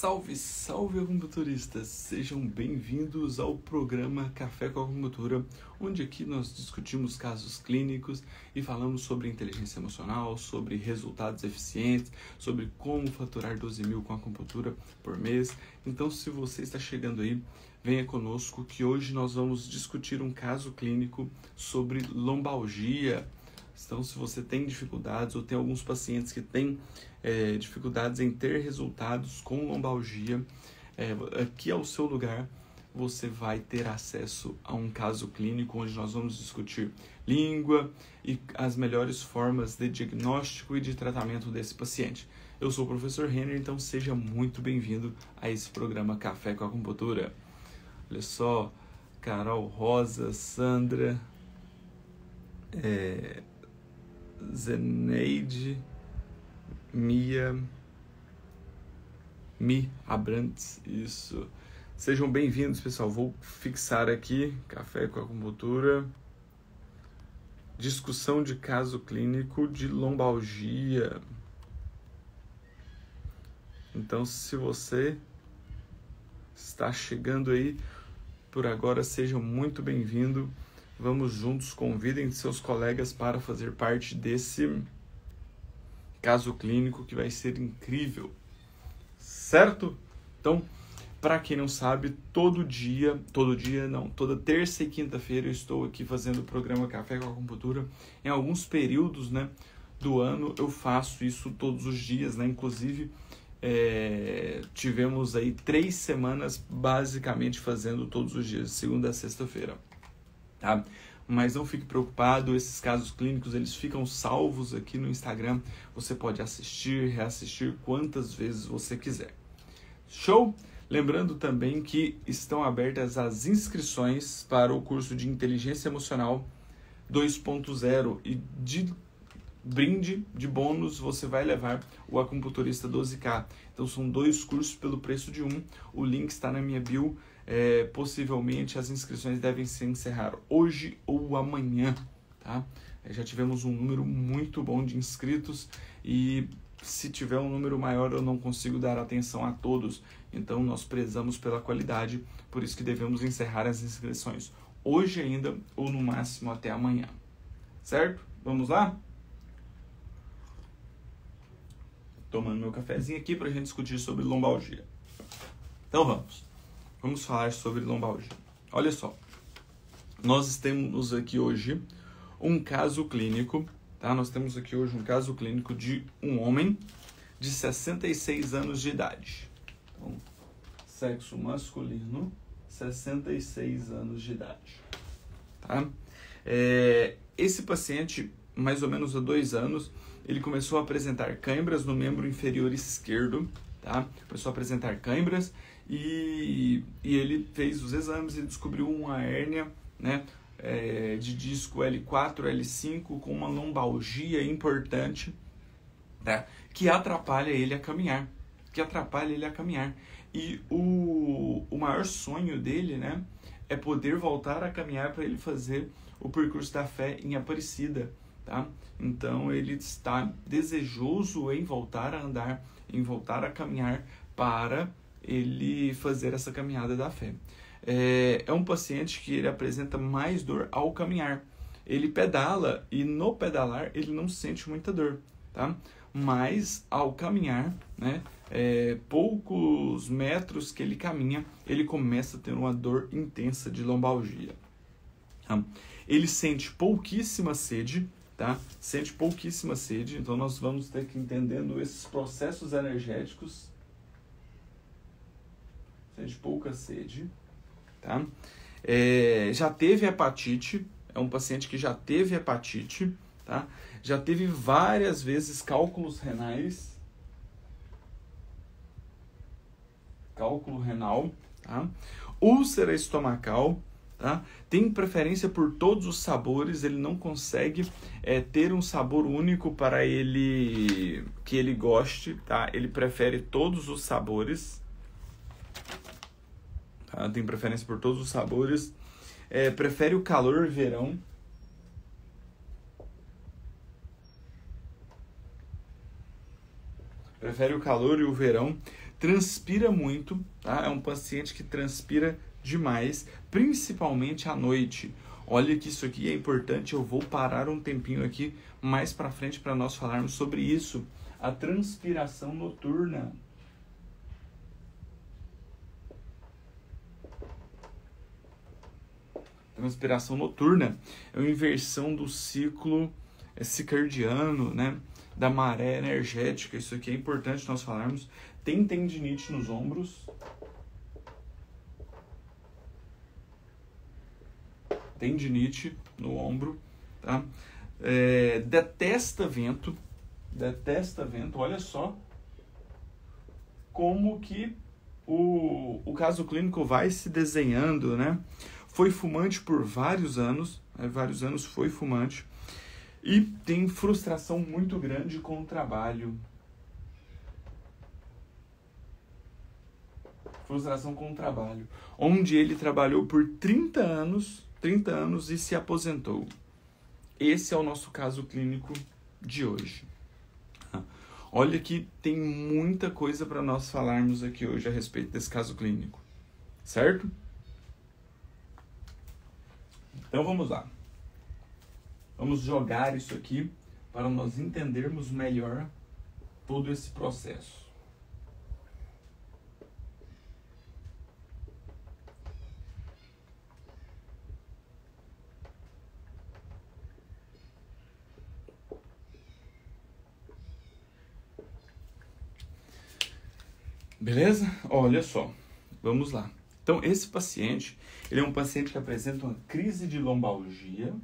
Salve, salve acupunturistas! Sejam bem-vindos ao programa Café com Acupuntura, onde aqui nós discutimos casos clínicos e falamos sobre inteligência emocional, sobre resultados eficientes, sobre como faturar 12 mil com acupuntura por mês. Então, se você está chegando aí, venha conosco que hoje nós vamos discutir um caso clínico sobre lombalgia. Então, se você tem dificuldades ou tem alguns pacientes que têm dificuldades em ter resultados com lombalgia, aqui ao seu lugar você vai ter acesso a um caso clínico onde nós vamos discutir língua e as melhores formas de diagnóstico e de tratamento desse paciente. Eu sou o professor Henry, então seja muito bem-vindo a esse programa Café com Acupuntura. Olha só, Carol Rosa, Sandra, Zeneide, Mia, Mi Abrantes, isso. Sejam bem-vindos, pessoal. Vou fixar aqui, Café com Acupuntura, discussão de caso clínico de lombalgia. Então, se você está chegando aí, por agora, seja muito bem-vindo. Vamos juntos, convidem seus colegas para fazer parte desse caso clínico que vai ser incrível, certo? Então, para quem não sabe, toda terça e quinta-feira eu estou aqui fazendo o programa Café com Acupuntura. Em alguns períodos, do ano eu faço isso todos os dias, Inclusive, tivemos aí 3 semanas basicamente fazendo todos os dias, de segunda a sexta-feira. Tá? Mas não fique preocupado, esses casos clínicos eles ficam salvos aqui no Instagram. Você pode assistir, reassistir quantas vezes você quiser. Show? Lembrando também que estão abertas as inscrições para o curso de Inteligência Emocional 2.0 e de brinde, de bônus, você vai levar o Acupunturista 12K. Então são 2 cursos pelo preço de um. O link está na minha bio. Possivelmente as inscrições devem se encerrar hoje ou amanhã, tá? Já tivemos um número muito bom de inscritos e se tiver um número maior eu não consigo dar atenção a todos. Então nós prezamos pela qualidade, por isso que devemos encerrar as inscrições hoje ainda ou no máximo até amanhã, certo? Vamos lá? Tomando meu cafezinho aqui para a gente discutir sobre lombalgia. Então vamos falar sobre lombalgia. Olha só, nós temos aqui hoje um caso clínico, tá? Nós temos aqui hoje um caso clínico de um homem de 66 anos de idade. Então, sexo masculino, 66 anos de idade, tá? Esse paciente, mais ou menos há 2 anos, ele começou a apresentar câimbras no membro inferior esquerdo, tá? Começou a apresentar câimbras e ele fez os exames e descobriu uma hérnia, de disco L4, L5 com uma lombalgia importante, tá? Que atrapalha ele a caminhar. E o maior sonho dele, é poder voltar a caminhar para ele fazer o percurso da fé em Aparecida, tá? Então ele está desejoso em voltar a andar, em voltar a caminhar para ele fazer essa caminhada da fé. É um paciente que ele apresenta mais dor ao caminhar. Ele pedala e no pedalar ele não sente muita dor, tá? Mas ao caminhar, poucos metros que ele caminha, ele começa a ter uma dor intensa de lombalgia. Tá? Ele sente pouquíssima sede, tá? Sente pouquíssima sede, então nós vamos ter que ir entendendo esses processos energéticos. Sente pouca sede, tá? Já teve hepatite, é um paciente que já teve hepatite, tá? Já teve várias vezes cálculo renal, tá? Úlcera estomacal, tá? Tem preferência por todos os sabores, ele não consegue ter um sabor único para ele que ele goste, tá? Ele prefere todos os sabores, tá? Tem preferência por todos os sabores, prefere o calor verão, prefere o calor e o verão, transpira muito, tá? É um paciente que transpira demais, principalmente à noite. Olha que isso aqui é importante, eu vou parar um tempinho aqui mais para frente para nós falarmos sobre isso. A transpiração noturna. Transpiração noturna é uma inversão do ciclo circadiano, né? Da maré energética. Isso aqui é importante nós falarmos. Tem tendinite nos ombros. Tendinite no ombro, tá? Detesta vento. Detesta vento. Olha só como que o caso clínico vai se desenhando, né? Foi fumante por vários anos foi fumante e tem frustração muito grande com o trabalho. Frustração com o trabalho, onde ele trabalhou por 30 anos e se aposentou. Esse é o nosso caso clínico de hoje. Olha que tem muita coisa para nós falarmos aqui hoje a respeito desse caso clínico, certo? Então vamos lá. Vamos jogar isso aqui para nós entendermos melhor todo esse processo. Beleza? Olha só, vamos lá. Então, esse paciente, ele é um paciente que apresenta uma crise de lombalgia.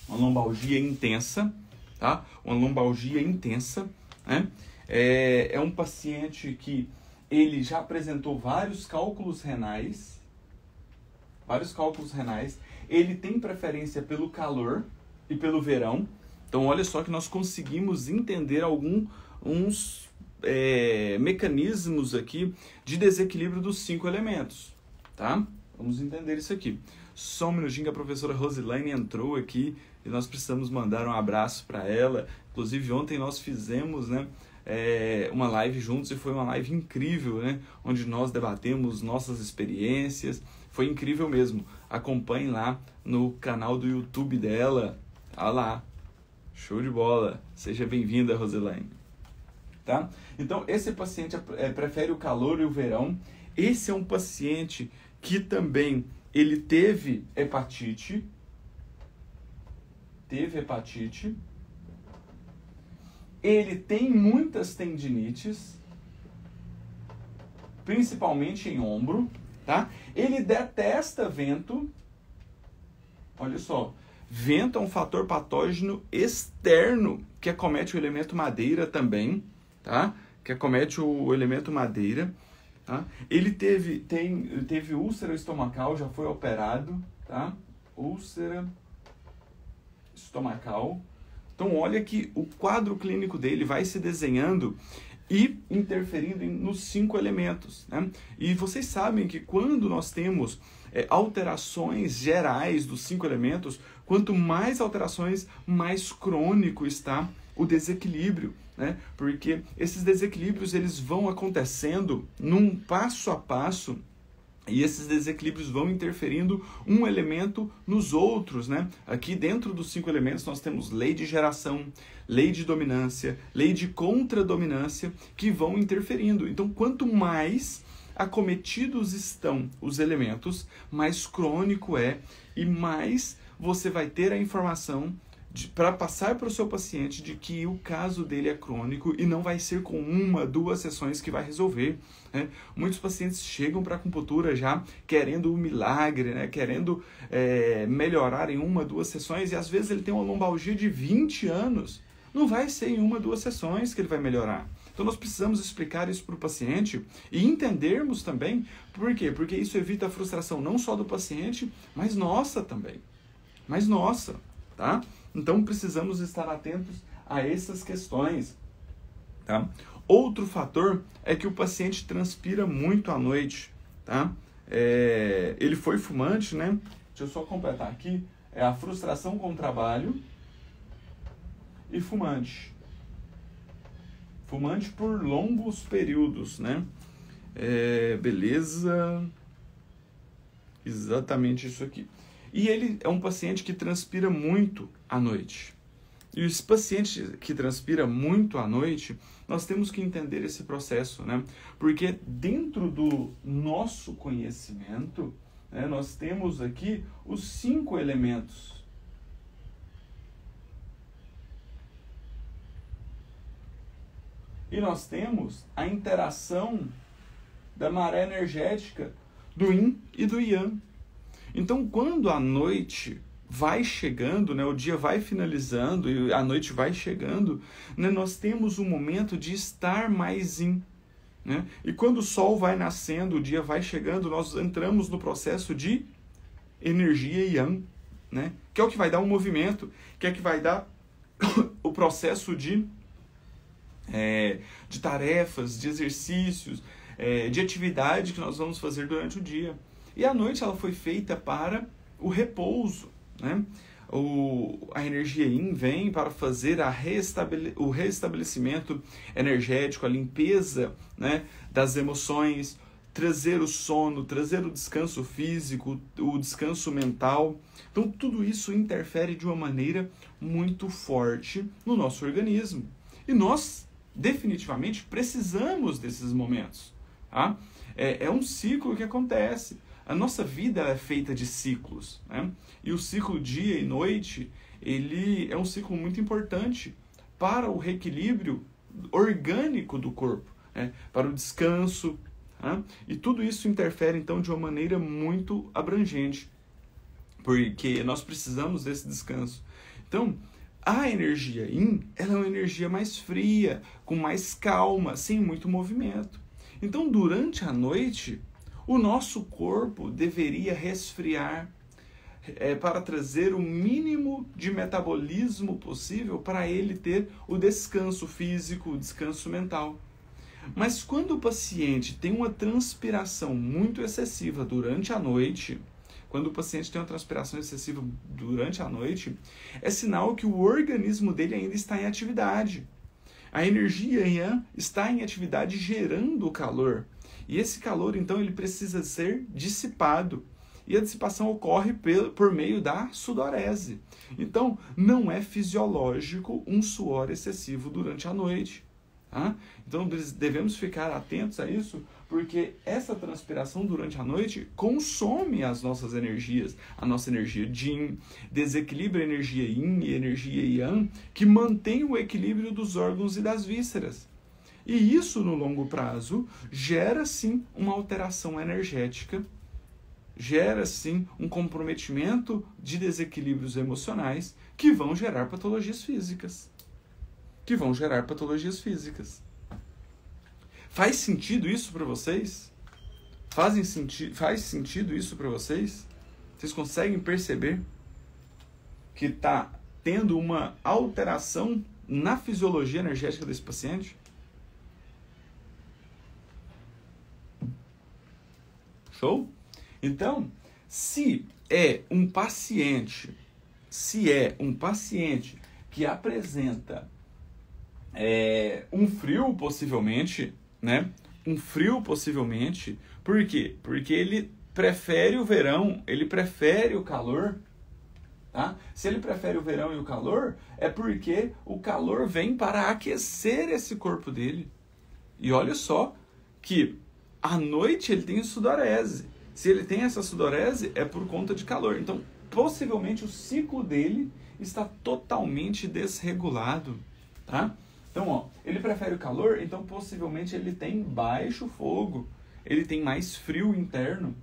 Uma lombalgia intensa, tá? Uma lombalgia intensa, né? É um paciente que ele já apresentou vários cálculos renais. Ele tem preferência pelo calor e pelo verão. Então, olha só que nós conseguimos entender uns mecanismos aqui de desequilíbrio dos 5 elementos, tá? Vamos entender isso aqui. Só um minutinho que a professora Rosilane entrou aqui e nós precisamos mandar um abraço para ela. Inclusive, ontem nós fizemos, né, uma live juntos e foi uma live incrível, né? Onde nós debatemos nossas experiências. Foi incrível mesmo. Acompanhe lá no canal do YouTube dela. Olha lá. Show de bola. Seja bem-vinda, Rosilane. Tá? Então, esse paciente prefere o calor e o verão. Esse é um paciente que também ele teve hepatite. Ele tem muitas tendinites, principalmente em ombro, tá? Ele detesta vento. Olha só. Vento é um fator patógeno externo que acomete o elemento madeira também, tá? Que acomete o elemento madeira, tá? Ele teve úlcera estomacal, já foi operado, tá? Úlcera estomacal. Então, olha que o quadro clínico dele vai se desenhando e interferindo nos 5 elementos, né? E vocês sabem que quando nós temos alterações gerais dos 5 elementos, quanto mais alterações, mais crônico está o desequilíbrio, né? Porque esses desequilíbrios eles vão acontecendo num passo a passo e esses desequilíbrios vão interferindo um elemento nos outros, né? Aqui dentro dos 5 elementos nós temos lei de geração, lei de dominância, lei de contradominância que vão interferindo. Então, quanto mais acometidos estão os elementos, mais crônico é e mais você vai ter a informação para passar para o seu paciente de que o caso dele é crônico e não vai ser com 1, 2 sessões que vai resolver, né? Muitos pacientes chegam para a acupuntura já querendo um milagre, né? Querendo melhorar em 1, 2 sessões e às vezes ele tem uma lombalgia de 20 anos. Não vai ser em 1, 2 sessões que ele vai melhorar. Então nós precisamos explicar isso para o paciente e entendermos também por quê? Porque isso evita a frustração não só do paciente, mas nossa também. Mas nossa, tá? Então precisamos estar atentos a essas questões, tá? Outro fator é que o paciente transpira muito à noite, tá? Ele foi fumante, né? Deixa eu só completar aqui. É a frustração com o trabalho e fumante. Fumante por longos períodos, né? Beleza. Exatamente isso aqui. E ele é um paciente que transpira muito à noite. E esse paciente que transpira muito à noite, nós temos que entender esse processo, né? Porque dentro do nosso conhecimento, né, nós temos aqui os 5 elementos. E nós temos a interação da maré energética do Yin e do Yang. Então, quando a noite vai chegando, né, o dia vai finalizando e a noite vai chegando, né, nós temos um momento de estar mais Yin. Né? E quando o sol vai nascendo, o dia vai chegando, nós entramos no processo de energia Yang, né? Que é o que vai dar um movimento, que é o que vai dar o processo de tarefas, de exercícios, de atividade que nós vamos fazer durante o dia. E a noite ela foi feita para o repouso, né? A energia Yin vem para fazer o restabelecimento energético, a limpeza, né, das emoções, trazer o sono, trazer o descanso físico, o descanso mental. Então tudo isso interfere de uma maneira muito forte no nosso organismo. E nós definitivamente precisamos desses momentos. Tá? É um ciclo que acontece. A nossa vida é feita de ciclos, né? E o ciclo dia e noite, ele é um ciclo muito importante para o reequilíbrio orgânico do corpo, né? Para o descanso, né? E tudo isso interfere, então, de uma maneira muito abrangente, porque nós precisamos desse descanso. Então, a energia Yin, ela é uma energia mais fria, com mais calma, sem muito movimento. Então, durante a noite, o nosso corpo deveria resfriar para trazer o mínimo de metabolismo possível para ele ter o descanso físico, o descanso mental. Mas quando o paciente tem uma transpiração muito excessiva durante a noite, é sinal que o organismo dele ainda está em atividade. A energia Yang está em atividade gerando o calor. E esse calor, então, ele precisa ser dissipado. E a dissipação ocorre por meio da sudorese. Então, não é fisiológico um suor excessivo durante a noite. Tá? Então, devemos ficar atentos a isso, porque essa transpiração durante a noite consome as nossas energias. A nossa energia Jin, desequilibra a energia Yin e a energia Yang, que mantém o equilíbrio dos órgãos e das vísceras. E isso, no longo prazo, gera, sim, uma alteração energética, gera, sim, um comprometimento de desequilíbrios emocionais que vão gerar patologias físicas. Faz sentido isso para vocês? Faz sentido isso para vocês? Vocês conseguem perceber que está tendo uma alteração na fisiologia energética desse paciente? Show? Então, se é um paciente que apresenta um frio possivelmente, né? Por quê? Porque ele prefere o verão, ele prefere o calor, tá? Se ele prefere o verão e o calor, é porque o calor vem para aquecer esse corpo dele. E olha só que à noite ele tem sudorese. Se ele tem essa sudorese, é por conta de calor. Então, possivelmente o ciclo dele está totalmente desregulado, tá? Então, ó, ele prefere o calor, então possivelmente ele tem baixo fogo, ele tem mais frio interno.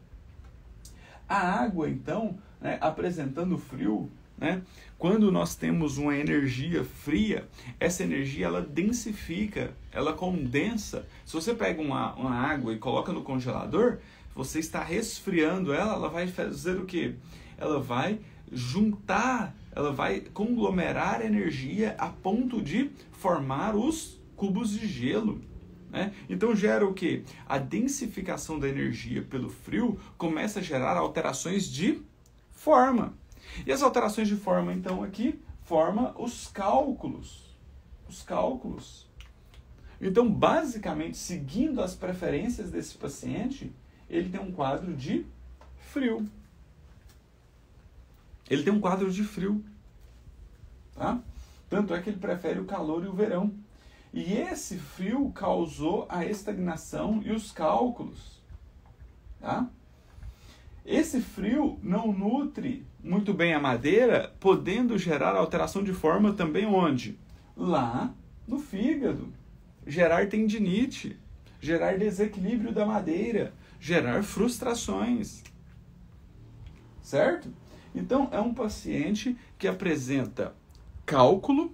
A água, então, né, apresentando frio, né, quando nós temos uma energia fria, essa energia ela densifica, ela condensa. Se você pega uma água e coloca no congelador, você está resfriando ela, ela vai fazer o quê? Ela vai juntar, ela vai conglomerar energia a ponto de formar os cubos de gelo, né? Então gera o quê? A densificação da energia pelo frio começa a gerar alterações de forma. E as alterações de forma, então, aqui, forma os cálculos. Então, basicamente, seguindo as preferências desse paciente, ele tem um quadro de frio. Ele tem um quadro de frio. Tá? Tanto é que ele prefere o calor e o verão. E esse frio causou a estagnação e os cálculos. Tá? Esse frio não nutre muito bem a madeira, podendo gerar alteração de forma também onde? Lá no fígado. Gerar tendinite, gerar desequilíbrio da madeira, gerar frustrações. Certo? Então, é um paciente que apresenta cálculo,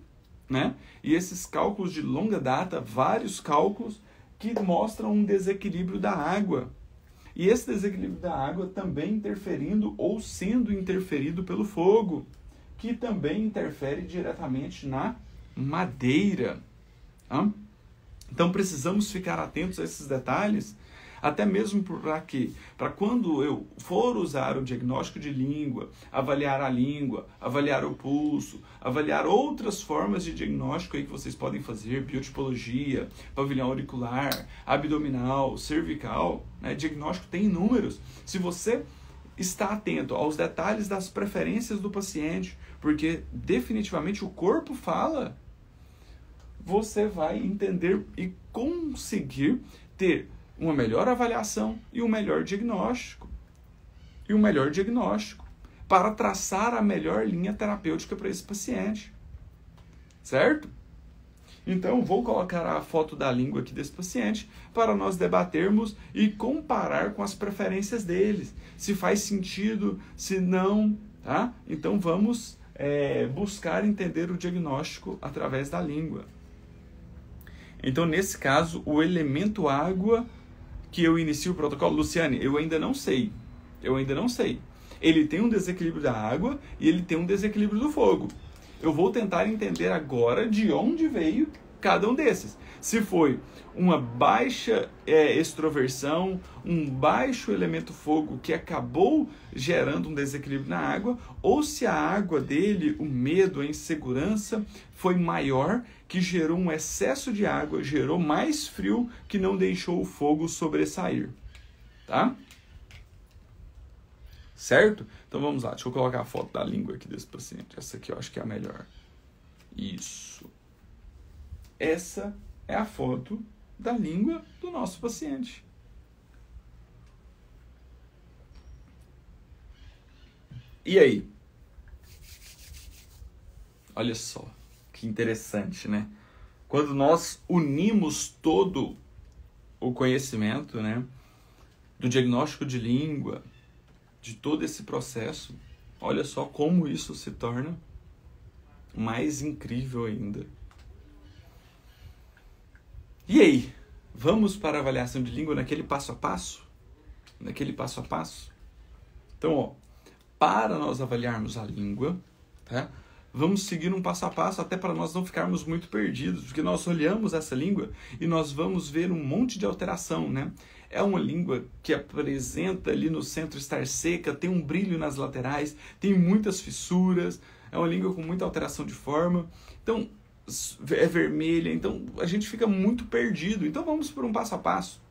né? E esses cálculos de longa data, vários cálculos que mostram um desequilíbrio da água. E esse desequilíbrio da água também interferindo ou sendo interferido pelo fogo, que também interfere diretamente na madeira. Tá? Então precisamos ficar atentos a esses detalhes, até mesmo para quê? Para quando eu for usar o diagnóstico de língua, avaliar a língua, avaliar o pulso, avaliar outras formas de diagnóstico aí que vocês podem fazer, biotipologia, pavilhão auricular, abdominal, cervical, né? Diagnóstico tem inúmeros. Se você está atento aos detalhes das preferências do paciente, porque definitivamente o corpo fala, você vai entender e conseguir ter uma melhor avaliação e um melhor diagnóstico. Para traçar a melhor linha terapêutica para esse paciente. Certo? Então, vou colocar a foto da língua aqui desse paciente para nós debatermos e comparar com as preferências deles. Se faz sentido, se não, tá? Então, vamos buscar entender o diagnóstico através da língua. Então, nesse caso, o elemento água que eu inicio o protocolo, Luciane, eu ainda não sei. Ele tem um desequilíbrio da água e ele tem um desequilíbrio do fogo. Eu vou tentar entender agora de onde veio cada um desses. Se foi uma baixa extroversão, um baixo elemento fogo que acabou gerando um desequilíbrio na água, ou se a água dele, o medo, a insegurança, foi maior, que gerou um excesso de água, gerou mais frio, que não deixou o fogo sobressair. Tá? Certo? Então vamos lá, deixa eu colocar a foto da língua aqui desse paciente. Essa aqui eu acho que é a melhor. Isso. Essa é a foto da língua do nosso paciente. E aí? Olha só, que interessante, né? Quando nós unimos todo o conhecimento, né, do diagnóstico de língua, de todo esse processo, olha só como isso se torna mais incrível ainda. E aí, vamos para a avaliação de língua naquele passo a passo? Então, ó, para nós avaliarmos a língua, tá? Vamos seguir um passo a passo até para nós não ficarmos muito perdidos, porque nós olhamos essa língua e nós vamos ver um monte de alteração, né? É uma língua que apresenta ali no centro estar seca, tem um brilho nas laterais, tem muitas fissuras, é uma língua com muita alteração de forma. Então, é vermelha, então a gente fica muito perdido. Então vamos por um passo a passo.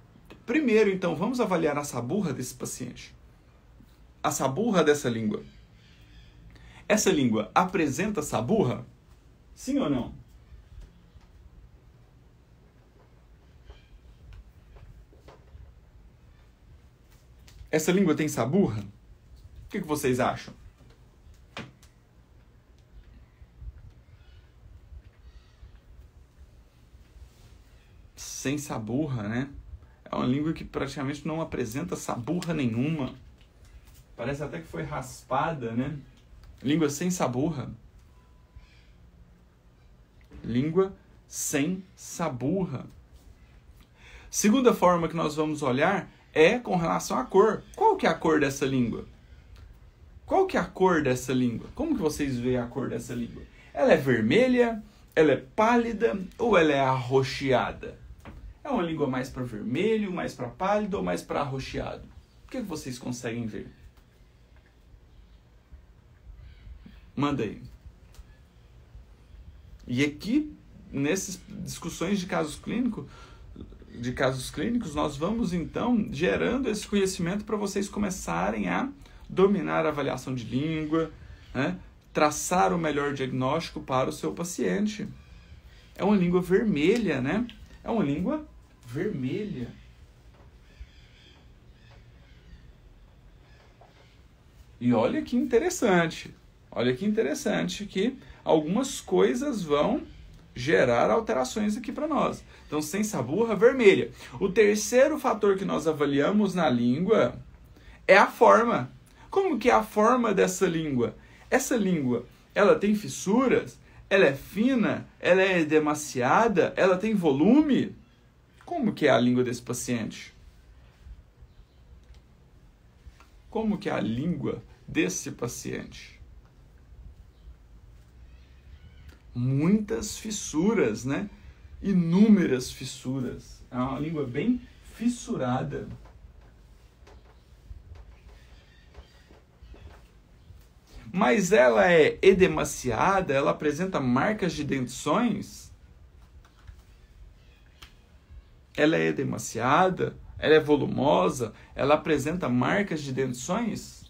Primeiro, então, vamos avaliar a saburra desse paciente. A saburra dessa língua. Essa língua apresenta saburra? Sim ou não? Essa língua tem saburra? O que vocês acham? Sem saburra, né? É uma língua que praticamente não apresenta saburra nenhuma. Parece até que foi raspada, né? Língua sem saburra. Língua sem saburra. Segunda forma que nós vamos olhar é com relação à cor. Qual que é a cor dessa língua? Como que vocês veem a cor dessa língua? Ela é vermelha? Ela é pálida? Ou ela é arroxeada? É uma língua mais para vermelho, mais para pálido ou mais para arroxeado? O que vocês conseguem ver? Manda aí. E aqui, nessas discussões de casos clínicos, nós vamos então gerando esse conhecimento para vocês começarem a dominar a avaliação de língua, né? Traçar o melhor diagnóstico para o seu paciente. É uma língua vermelha, né? É uma língua vermelha. E olha que interessante que algumas coisas vão gerar alterações aqui para nós. Então, sem saburra, vermelha. O terceiro fator que nós avaliamos na língua é a forma. Como que é a forma dessa língua? Essa língua, ela tem fissuras? Ela é fina? Ela é edemaciada? Ela tem volume? Como que é a língua desse paciente? Como que é a língua desse paciente? Muitas fissuras, né? Inúmeras fissuras. É uma língua bem fissurada. Mas ela é edemaciada? Ela apresenta marcas de dentições? Ela é edemaciada? Ela é volumosa? Ela apresenta marcas de dentições?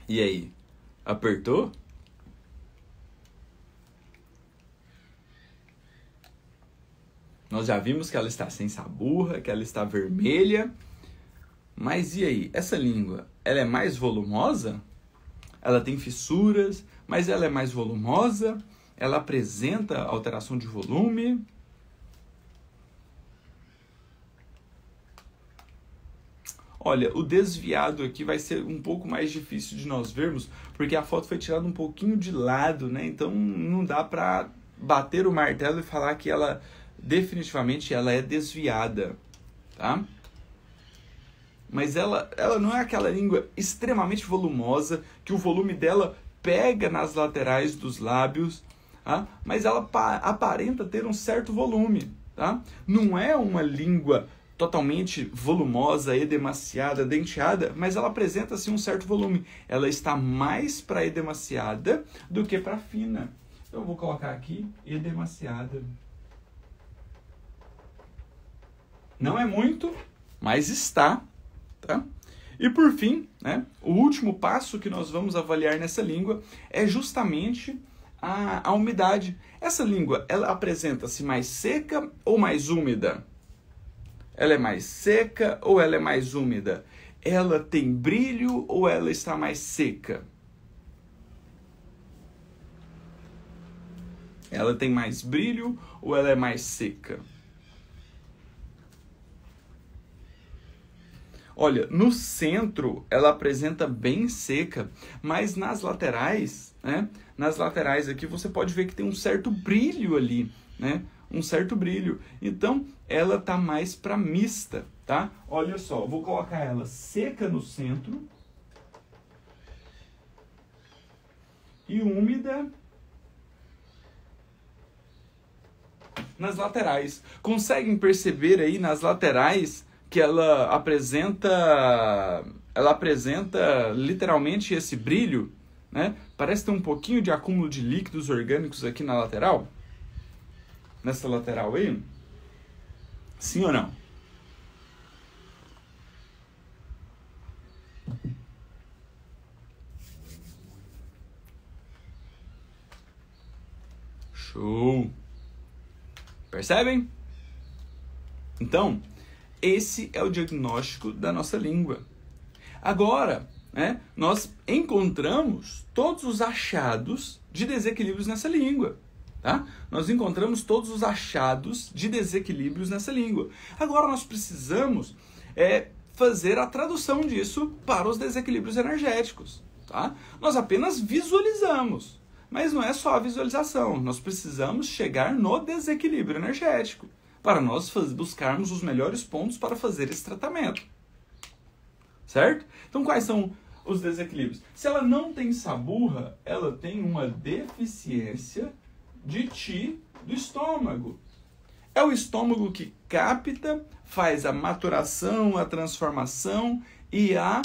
E aí? Apertou? Nós já vimos que ela está sem saburra, que ela está vermelha. Mas e aí? Essa língua, ela é mais volumosa? Ela tem fissuras, mas ela é mais volumosa? Ela apresenta alteração de volume? Olha, o desviado aqui vai ser um pouco mais difícil de nós vermos, porque a foto foi tirada um pouquinho de lado, né? Então não dá para bater o martelo e falar que ela definitivamente ela é desviada, tá? Mas ela não é aquela língua extremamente volumosa, que o volume dela pega nas laterais dos lábios, tá? Mas ela aparenta ter um certo volume, tá? Não é uma língua totalmente volumosa, edemaciada, denteada, mas ela apresenta assim um certo volume. Ela está mais para edemaciada do que para fina. Então eu vou colocar aqui edemaciada. Não é muito, mas está, tá? E por fim, né, o último passo que nós vamos avaliar nessa língua é justamente a umidade. Essa língua, ela apresenta-se mais seca ou mais úmida? Ela é mais seca ou ela é mais úmida? Ela tem brilho ou ela está mais seca? Ela tem mais brilho ou ela é mais seca? Olha, no centro ela apresenta bem seca, mas nas laterais, né? Nas laterais aqui você pode ver que tem um certo brilho ali, né? Um certo brilho. Então, ela tá mais para mista, tá? Olha só, vou colocar ela seca no centro e úmida nas laterais. Conseguem perceber aí nas laterais que ela apresenta literalmente esse brilho, né? Parece ter um pouquinho de acúmulo de líquidos orgânicos aqui na lateral. Nessa lateral aí? Sim ou não? Show! Percebem? Então, esse é o diagnóstico da nossa língua. Agora, né, nós encontramos todos os achados de desequilíbrios nessa língua. Tá? Nós encontramos todos os achados de desequilíbrios nessa língua. Agora nós precisamos fazer a tradução disso para os desequilíbrios energéticos. Tá? Nós apenas visualizamos, mas não é só a visualização. Nós precisamos chegar no desequilíbrio energético para nós buscarmos os melhores pontos para fazer esse tratamento. Certo? Então quais são os desequilíbrios? Se ela não tem saburra, ela tem uma deficiência de Ti do estômago. É o estômago que capta, faz a maturação, a transformação e a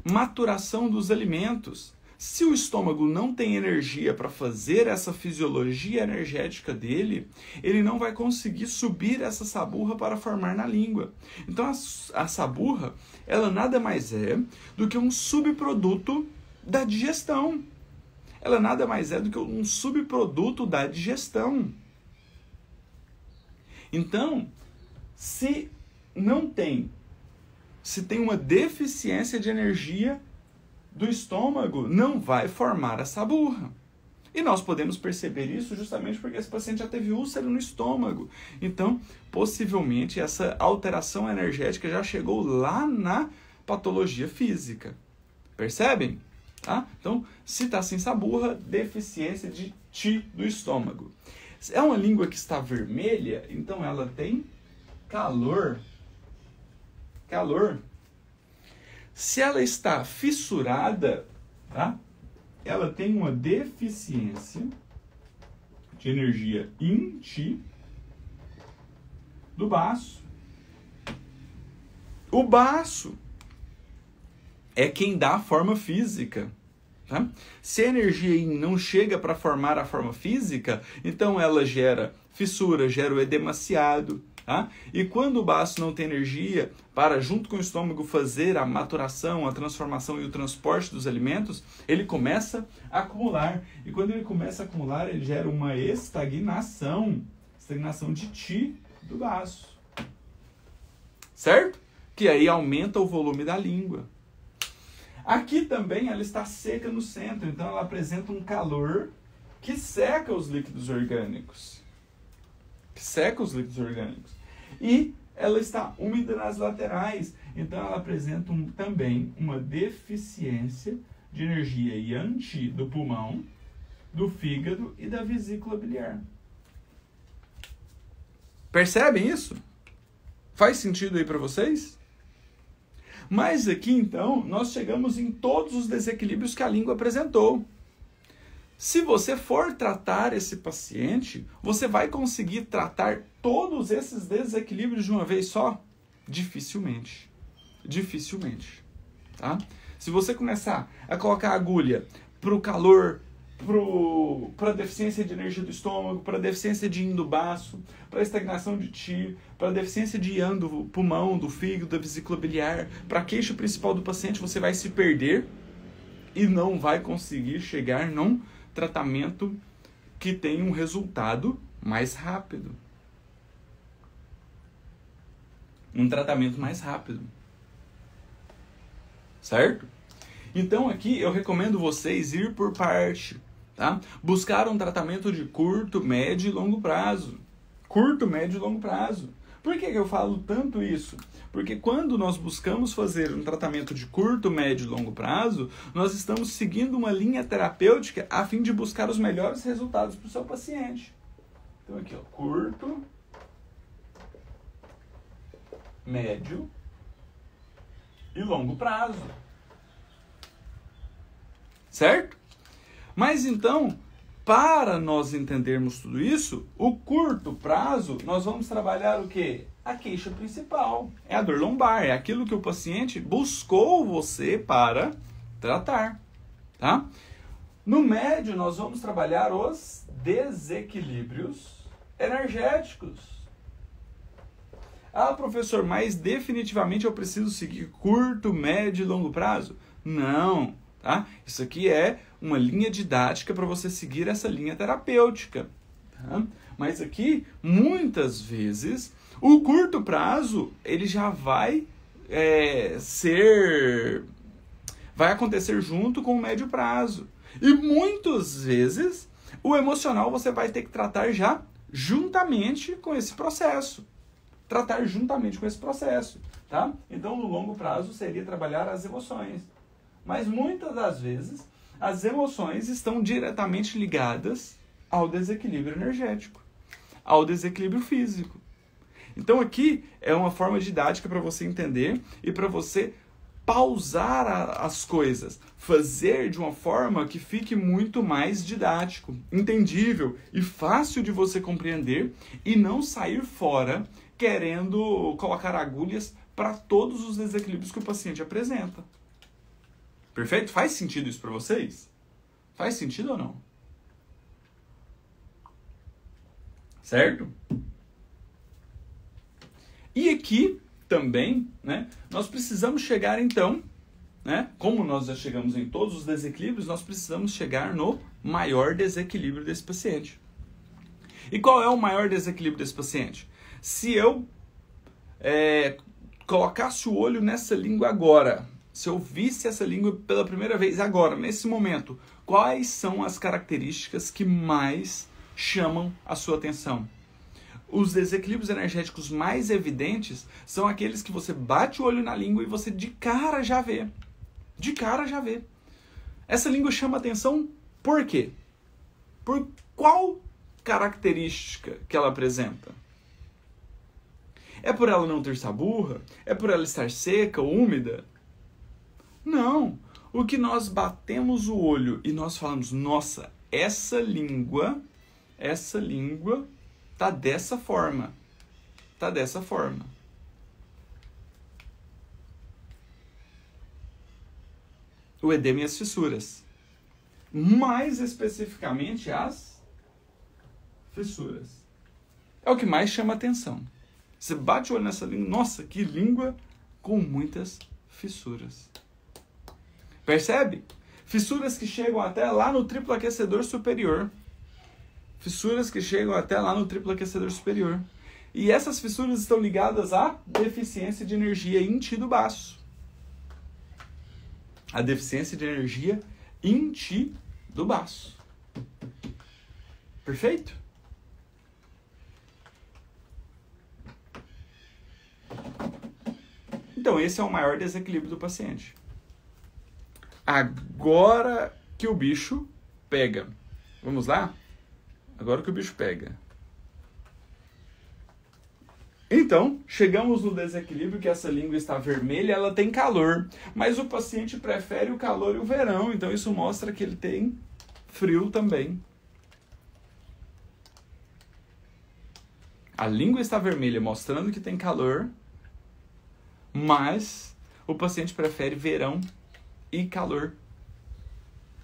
maturação dos alimentos. Se o estômago não tem energia para fazer essa fisiologia energética dele, ele não vai conseguir subir essa saburra para formar na língua. Então a saburra, ela nada mais é do que um subproduto da digestão. Ela nada mais é do que um subproduto da digestão. Então, se tem uma deficiência de energia do estômago, não vai formar a saburra. E nós podemos perceber isso justamente porque esse paciente já teve úlcera no estômago. Então, possivelmente, essa alteração energética já chegou lá na patologia física. Percebem? Tá? Então, se está sem saburra, deficiência de Ti do estômago. É uma língua que está vermelha, então ela tem calor. Calor. Se ela está fissurada, tá? Ela tem uma deficiência de energia in Ti do baço. O baço é quem dá a forma física. Tá? Se a energia yin não chega para formar a forma física, então ela gera fissura, gera o edemaciado. Tá? E quando o baço não tem energia para, junto com o estômago, fazer a maturação, a transformação e o transporte dos alimentos, ele começa a acumular. E quando ele começa a acumular, ele gera uma estagnação de Ti do baço. Certo? Que aí aumenta o volume da língua. Aqui também ela está seca no centro, então ela apresenta um calor que seca os líquidos orgânicos. E ela está úmida nas laterais, então ela apresenta também uma deficiência de energia yang Ti do pulmão, do fígado e da vesícula biliar. Percebem isso? Faz sentido aí para vocês? Mas aqui, então, nós chegamos em todos os desequilíbrios que a língua apresentou. Se você for tratar esse paciente, você vai conseguir tratar todos esses desequilíbrios de uma vez só? Dificilmente. Dificilmente. Tá? Se você começar a colocar agulha para o calor, para a deficiência de energia do estômago, para a deficiência de yin do baço, para a estagnação de Ti, para a deficiência de yang do pulmão, do fígado, da vesícula biliar, para a queixa principal do paciente, você vai se perder e não vai conseguir chegar num tratamento que tenha um resultado mais rápido. Um tratamento mais rápido. Certo? Então aqui eu recomendo vocês ir por parte. Tá? Buscar um tratamento de curto, médio e longo prazo. Curto, médio e longo prazo. Por que eu falo tanto isso? Porque quando nós buscamos fazer um tratamento de curto, médio e longo prazo, nós estamos seguindo uma linha terapêutica a fim de buscar os melhores resultados para o seu paciente. Então aqui, ó, curto, médio e longo prazo. Certo? Mas então, para nós entendermos tudo isso, o curto prazo, nós vamos trabalhar o quê? A queixa principal. É a dor lombar, é aquilo que o paciente buscou você para tratar. Tá? No médio, nós vamos trabalhar os desequilíbrios energéticos. Ah, professor, mas definitivamente eu preciso seguir curto, médio e longo prazo? Não. Tá? Isso aqui é uma linha didática para você seguir essa linha terapêutica. Tá? Mas aqui, muitas vezes, o curto prazo ele já vai acontecer junto com o médio prazo. E muitas vezes, o emocional você vai ter que tratar já juntamente com esse processo. Tratar juntamente com esse processo. Tá? Então, no longo prazo, seria trabalhar as emoções. Mas muitas das vezes, as emoções estão diretamente ligadas ao desequilíbrio energético, ao desequilíbrio físico. Então aqui é uma forma didática para você entender e para você pausar as coisas, fazer de uma forma que fique muito mais didático, entendível e fácil de você compreender e não sair fora querendo colocar agulhas para todos os desequilíbrios que o paciente apresenta. Perfeito? Faz sentido isso para vocês? Faz sentido ou não? Certo? E aqui também, né, nós precisamos chegar então, né, como nós já chegamos em todos os desequilíbrios, nós precisamos chegar no maior desequilíbrio desse paciente. E qual é o maior desequilíbrio desse paciente? Se eu colocasse o olho nessa língua agora, se eu visse essa língua pela primeira vez agora, nesse momento, quais são as características que mais chamam a sua atenção? Os desequilíbrios energéticos mais evidentes são aqueles que você bate o olho na língua e você de cara já vê. De cara já vê. Essa língua chama atenção por quê? Por qual característica que ela apresenta? É por ela não ter saburra? É por ela estar seca ou úmida? Não. O que nós batemos o olho e nós falamos, nossa, essa língua tá dessa forma. Tá dessa forma. O edema e as fissuras. Mais especificamente as fissuras. É o que mais chama atenção. Você bate o olho nessa língua, nossa, que língua com muitas fissuras. Percebe? Fissuras que chegam até lá no triplo aquecedor superior. Fissuras que chegam até lá no triplo aquecedor superior. E essas fissuras estão ligadas à deficiência de energia inti do baço. A deficiência de energia inti do baço. Perfeito? Então, esse é o maior desequilíbrio do paciente. Agora que o bicho pega. Vamos lá? Agora que o bicho pega. Então, chegamos no desequilíbrio que essa língua está vermelha, ela tem calor. Mas o paciente prefere o calor e o verão. Então, isso mostra que ele tem frio também. A língua está vermelha, mostrando que tem calor. Mas o paciente prefere verão e calor,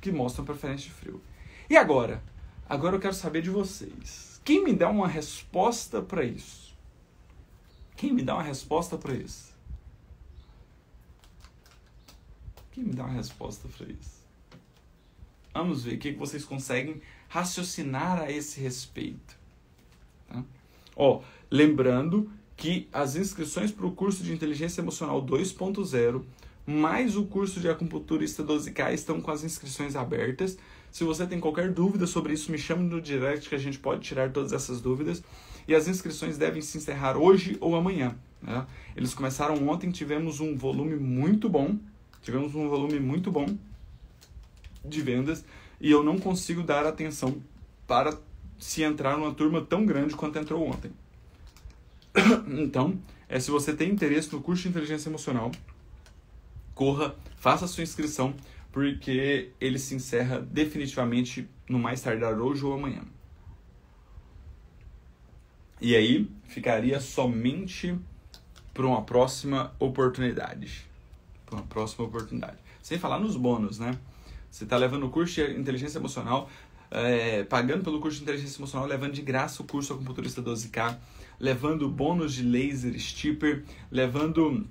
que mostram preferência de frio. E agora? Agora eu quero saber de vocês. Quem me dá uma resposta para isso? Quem me dá uma resposta para isso? Quem me dá uma resposta para isso? Vamos ver o que vocês conseguem raciocinar a esse respeito. Tá? Lembrando que as inscrições para o curso de Inteligência Emocional 2.0 mais o curso de acupunturista 12K estão com as inscrições abertas. Se você tem qualquer dúvida sobre isso, me chame no direct que a gente pode tirar todas essas dúvidas. E as inscrições devem se encerrar hoje ou amanhã. Né? Eles começaram ontem, tivemos um volume muito bom. De vendas. E eu não consigo dar atenção para se entrar numa turma tão grande quanto entrou ontem. Então, se você tem interesse no curso de Inteligência Emocional, corra, faça a sua inscrição, porque ele se encerra definitivamente no mais tardar hoje ou amanhã. E aí, ficaria somente para uma próxima oportunidade. Sem falar nos bônus, né? Você está levando o curso de Inteligência Emocional, pagando pelo curso de Inteligência Emocional, levando de graça o curso Acupunturista 12K, levando bônus de laser Stipper, levando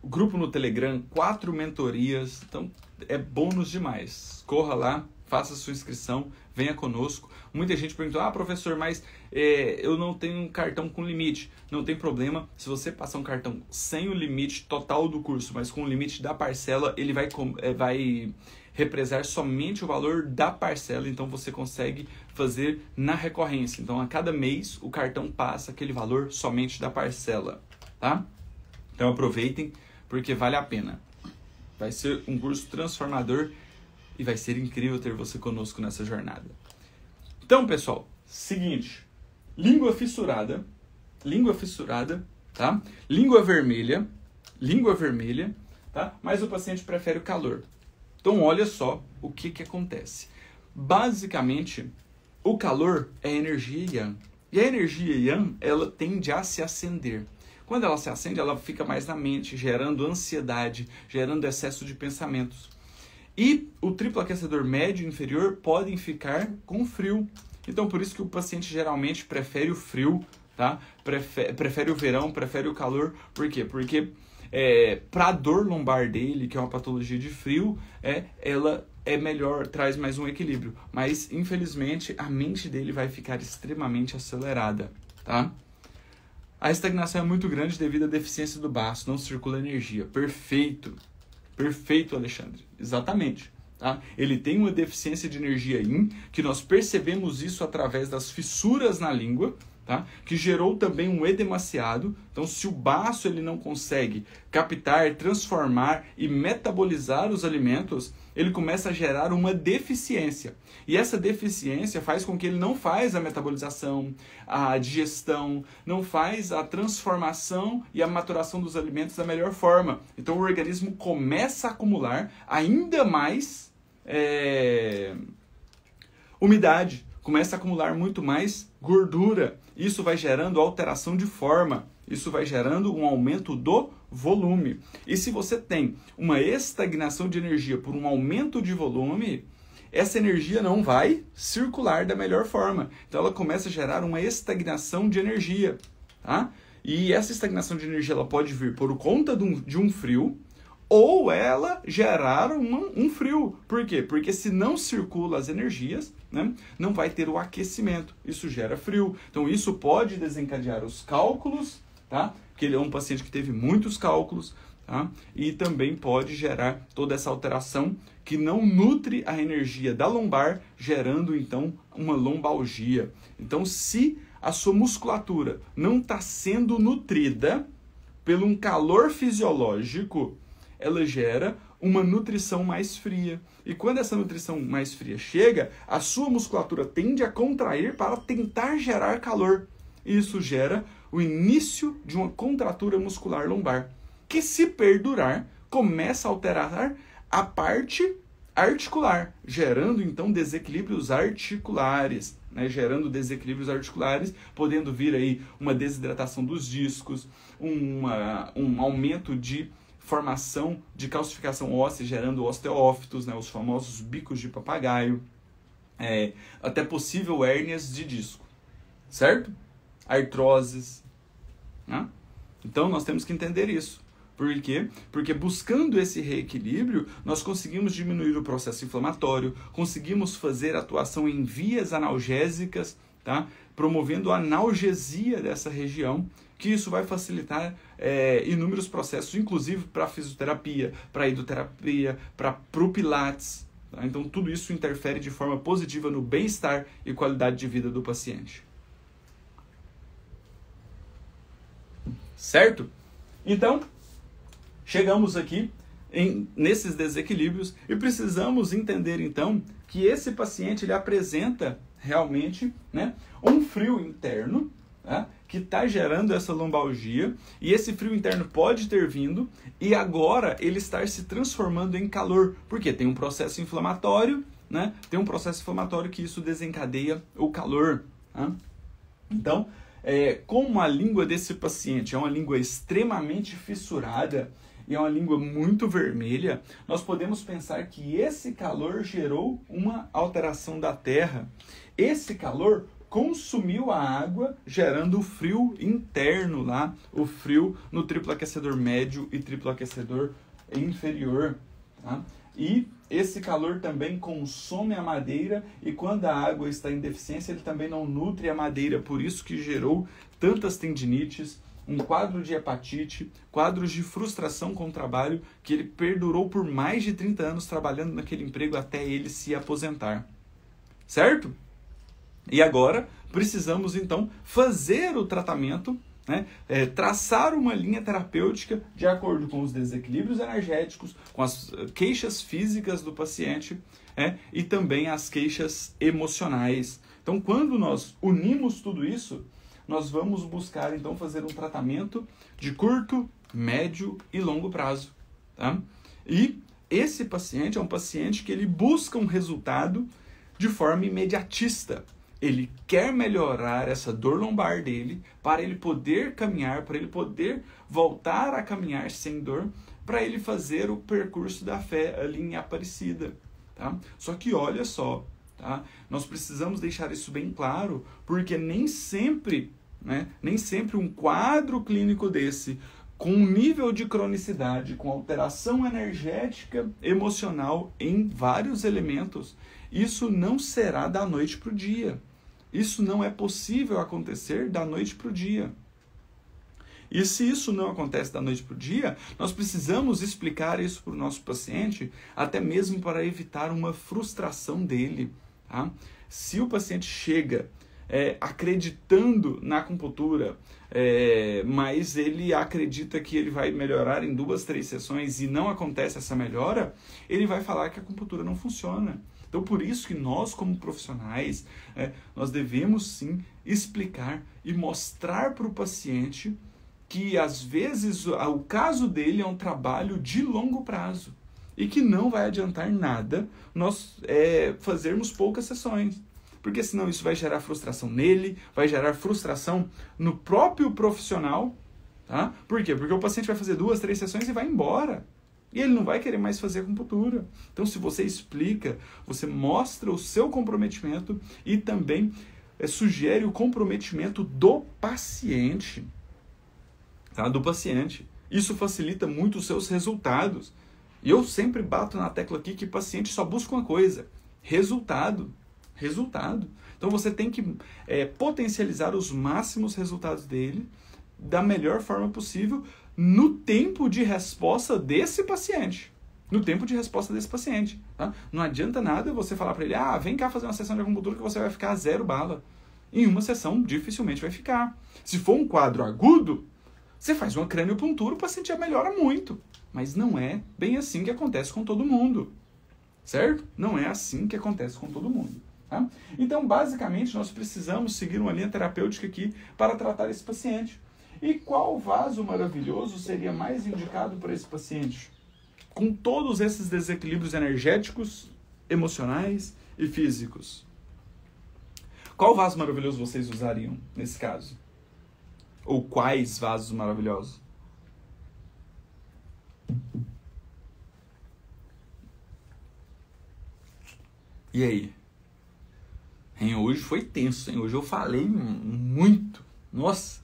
grupo no Telegram, 4 mentorias. Então, é bônus demais. Corra lá, faça a sua inscrição, venha conosco. Muita gente perguntou, professor, mas eu não tenho um cartão com limite. Não tem problema, se você passar um cartão sem o limite total do curso, mas com o limite da parcela, ele vai represar somente o valor da parcela, então você consegue fazer na recorrência. Então, a cada mês, o cartão passa aquele valor somente da parcela, tá? Então, aproveitem, porque vale a pena. Vai ser um curso transformador e vai ser incrível ter você conosco nessa jornada. Então, pessoal, seguinte, língua fissurada tá? Língua vermelha, tá? Mas o paciente prefere o calor. Então, olha só o que acontece. Basicamente, o calor é energia yang. E a energia yang, ela tende a se acender. Quando ela se acende, ela fica mais na mente, gerando ansiedade, gerando excesso de pensamentos. E o triplo aquecedor médio e inferior podem ficar com frio. Então, por isso que o paciente geralmente prefere o frio, tá? Prefere o verão, prefere o calor. Por quê? Porque para a dor lombar dele, que é uma patologia de frio, ela é melhor, traz mais um equilíbrio. Mas, infelizmente, a mente dele vai ficar extremamente acelerada, tá? A estagnação é muito grande devido à deficiência do baço, não circula energia. Perfeito. Perfeito, Alexandre. Exatamente. Tá? Ele tem uma deficiência de energia yin, que nós percebemos isso através das fissuras na língua, tá? Que gerou também um edemaciado. Então, se o baço ele não consegue captar, transformar e metabolizar os alimentos, ele começa a gerar uma deficiência. E essa deficiência faz com que ele não faz a metabolização, a digestão, não faz a transformação e a maturação dos alimentos da melhor forma. Então, o organismo começa a acumular ainda mais umidade, começa a acumular muito mais gordura. Isso vai gerando alteração de forma, isso vai gerando um aumento do volume. E se você tem uma estagnação de energia por um aumento de volume, essa energia não vai circular da melhor forma. Então ela começa a gerar uma estagnação de energia, tá? E essa estagnação de energia ela pode vir por conta de um frio, ou ela gerar um frio. Por quê? Porque se não circula as energias, né, não vai ter o aquecimento. Isso gera frio. Então isso pode desencadear os cálculos, tá? Porque ele é um paciente que teve muitos cálculos, tá? E também pode gerar toda essa alteração que não nutre a energia da lombar, gerando então uma lombalgia. Então, se a sua musculatura não está sendo nutrida pelo um calor fisiológico, ela gera uma nutrição mais fria. E quando essa nutrição mais fria chega, a sua musculatura tende a contrair para tentar gerar calor. E isso gera o início de uma contratura muscular lombar, que, se perdurar, começa a alterar a parte articular, gerando então desequilíbrios articulares, né? Gerando desequilíbrios articulares, podendo vir aí uma desidratação dos discos, um aumento de formação de calcificação óssea, gerando osteófitos, né? Os famosos bicos de papagaio, até possível hérnias de disco, certo? Artroses, né? Então nós temos que entender isso. Por quê? Porque buscando esse reequilíbrio, nós conseguimos diminuir o processo inflamatório, conseguimos fazer atuação em vias analgésicas, tá? Promovendo a analgesia dessa região, que isso vai facilitar inúmeros processos, inclusive para fisioterapia, para hidroterapia, para o Pilates. Tá? Então tudo isso interfere de forma positiva no bem-estar e qualidade de vida do paciente. Certo? Então, chegamos aqui nesses desequilíbrios e precisamos entender, então, que esse paciente ele apresenta realmente, né, um frio interno, tá, que está gerando essa lombalgia, e esse frio interno pode ter vindo e agora ele está se transformando em calor, porque tem um processo inflamatório, né, tem um processo inflamatório que isso desencadeia o calor. Tá? Então, como a língua desse paciente é uma língua extremamente fissurada e é uma língua muito vermelha, nós podemos pensar que esse calor gerou uma alteração da terra. Esse calor consumiu a água, gerando o frio interno lá, o frio no triplo aquecedor médio e triplo aquecedor inferior. Tá? E esse calor também consome a madeira e quando a água está em deficiência, ele também não nutre a madeira, por isso que gerou tantas tendinites, um quadro de hepatite, quadros de frustração com o trabalho, que ele perdurou por mais de 30 anos trabalhando naquele emprego até ele se aposentar. Certo? E agora precisamos então fazer o tratamento, né? Traçar uma linha terapêutica de acordo com os desequilíbrios energéticos, com as queixas físicas do paciente, e também as queixas emocionais. Então, quando nós unimos tudo isso, nós vamos buscar então fazer um tratamento de curto, médio e longo prazo, tá? E esse paciente é um paciente que ele busca um resultado de forma imediatista. Ele quer melhorar essa dor lombar dele para ele poder caminhar, para ele poder voltar a caminhar sem dor, para ele fazer o percurso da fé ali em Aparecida, tá? Só que olha só, tá? Nós precisamos deixar isso bem claro, porque nem sempre um quadro clínico desse, com um nível de cronicidade, com alteração energética, emocional em vários elementos, isso não será da noite para o dia. Isso não é possível acontecer da noite para o dia. E se isso não acontece da noite para o dia, nós precisamos explicar isso para o nosso paciente, até mesmo para evitar uma frustração dele. Tá? Se o paciente chega acreditando na acupuntura, mas ele acredita que ele vai melhorar em 2, 3 sessões e não acontece essa melhora, ele vai falar que a acupuntura não funciona. Então, por isso que nós, como profissionais, nós devemos sim explicar e mostrar para o paciente que, às vezes, o caso dele é um trabalho de longo prazo e que não vai adiantar nada nós fazermos poucas sessões. Porque senão isso vai gerar frustração nele, vai gerar frustração no próprio profissional. Tá? Por quê? Porque o paciente vai fazer 2, 3 sessões e vai embora. E ele não vai querer mais fazer acupuntura. Então, se você explica, você mostra o seu comprometimento e também sugere o comprometimento do paciente. Tá? Do paciente. Isso facilita muito os seus resultados. E eu sempre bato na tecla aqui que o paciente só busca uma coisa: resultado. Resultado. Então, você tem que potencializar os máximos resultados dele da melhor forma possível no tempo de resposta desse paciente. No tempo de resposta desse paciente. Tá? Não adianta nada você falar para ele: vem cá fazer uma sessão de acupuntura que você vai ficar 0 bala. Em uma sessão, dificilmente vai ficar. Se for um quadro agudo, você faz uma craniopuntura, o paciente já melhora muito. Mas não é bem assim que acontece com todo mundo. Certo? Não é assim que acontece com todo mundo. Tá? Então, basicamente, nós precisamos seguir uma linha terapêutica aqui para tratar esse paciente. E qual vaso maravilhoso seria mais indicado para esse paciente? Com todos esses desequilíbrios energéticos, emocionais e físicos. Qual vaso maravilhoso vocês usariam nesse caso? Ou quais vasos maravilhosos? E aí? Hoje foi tenso, hein? Hoje eu falei muito. Nossa!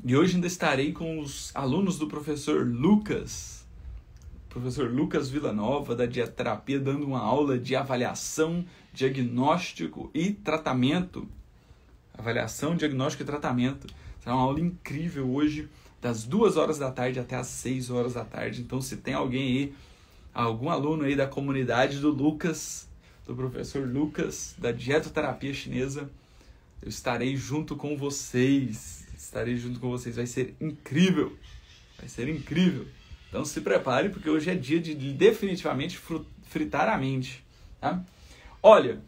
E hoje ainda estarei com os alunos do professor Lucas Villanova, da Dietoterapia, dando uma aula de avaliação, diagnóstico e tratamento. Avaliação, diagnóstico e tratamento. Será uma aula incrível hoje, das 2 horas da tarde até as 6 horas da tarde. Então, se tem alguém aí, algum aluno aí da comunidade do Lucas, do professor Lucas, da Dietoterapia Chinesa, eu estarei junto com vocês. Vai ser incrível. Vai ser incrível. Então se prepare, porque hoje é dia de definitivamente fritar a mente. Tá? Olha,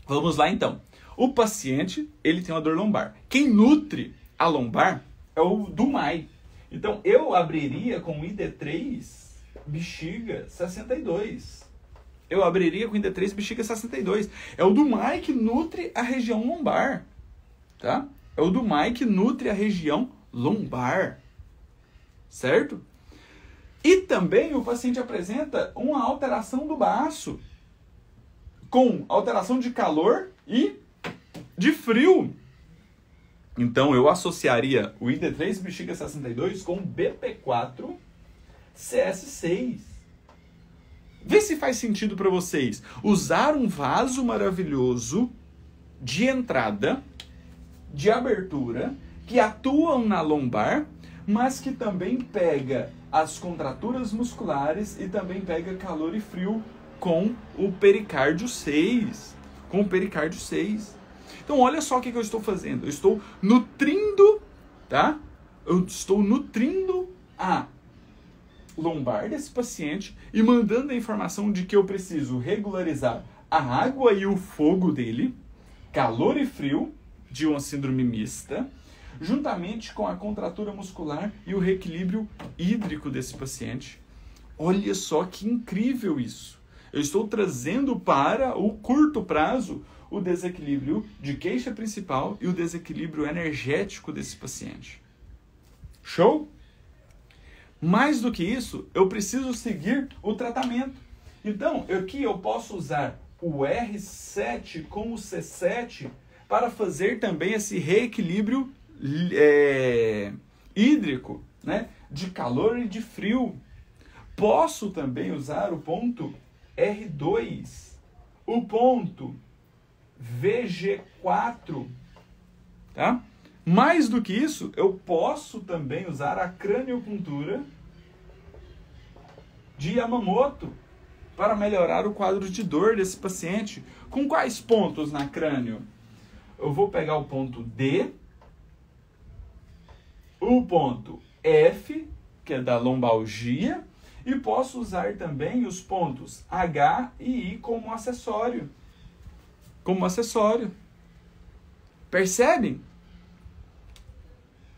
vamos lá então. O paciente, ele tem uma dor lombar. Quem nutre a lombar é o Dumai. Então eu abriria com o ID3 bexiga 62. Eu abriria com o ID3 bexiga 62. É o Dumai que nutre a região lombar. Tá? É o Dumai que nutre a região lombar. Certo? E também o paciente apresenta uma alteração do baço, com alteração de calor e de frio. Então eu associaria o ID3 bexiga 62 com BP4 CS6. Vê se faz sentido para vocês usar um vaso maravilhoso de entrada, de abertura, que atuam na lombar, mas que também pega as contraturas musculares e também pega calor e frio com o pericárdio 6. Com o pericárdio 6. Então, olha só o que eu estou fazendo. Eu estou nutrindo, tá? Eu estou nutrindo a lombar desse paciente e mandando a informação de que eu preciso regularizar a água e o fogo dele, calor e frio, de uma síndrome mista, juntamente com a contratura muscular e o reequilíbrio hídrico desse paciente. Olha só que incrível isso. Eu estou trazendo para o curto prazo o desequilíbrio de queixa principal e o desequilíbrio energético desse paciente. Show? Mais do que isso, eu preciso seguir o tratamento. Então, aqui eu posso usar o R7 com o C7 para fazer também esse reequilíbrio hídrico, né? De calor e de frio. Posso também usar o ponto R2, o ponto VG4, tá? Mais do que isso, eu posso também usar a craniopuntura de Yamamoto para melhorar o quadro de dor desse paciente. Com quais pontos na crânio? Eu vou pegar o ponto D, o ponto F, que é da lombalgia, e posso usar também os pontos H e I como acessório. Percebem?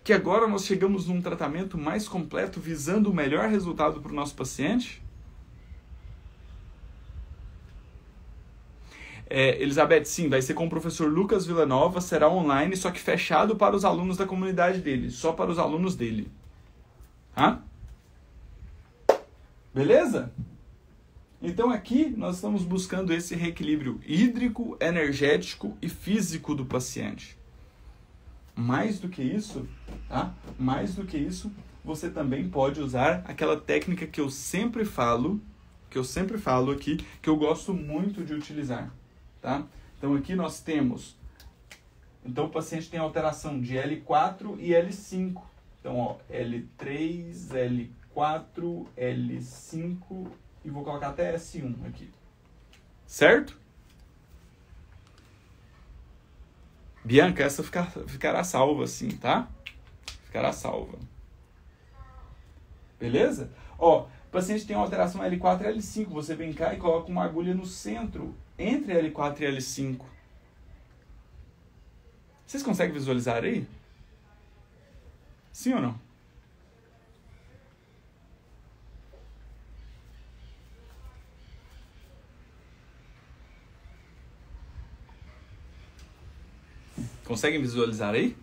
Que agora nós chegamos num tratamento mais completo, visando o melhor resultado para o nosso paciente? Elizabeth, sim, vai ser com o professor Lucas Villanova, será online, só que fechado para os alunos da comunidade dele, só para os alunos dele. Tá? Beleza? Então aqui nós estamos buscando esse reequilíbrio hídrico, energético e físico do paciente. Mais do que isso, tá? Mais do que isso, você também pode usar aquela técnica que eu sempre falo aqui, que eu gosto muito de utilizar, tá? Então aqui nós temos, então o paciente tem alteração de L4 e L5. Então, ó, L3, L4, L5 e vou colocar até S1 aqui. Certo? Bianca, essa ficará salva assim, tá? Ficará salva. Beleza? Ó, o paciente tem uma alteração L4 e L5. Você vem cá e coloca uma agulha no centro, entre L4 e L5. Vocês conseguem visualizar aí? Sim ou não? Conseguem visualizar aí?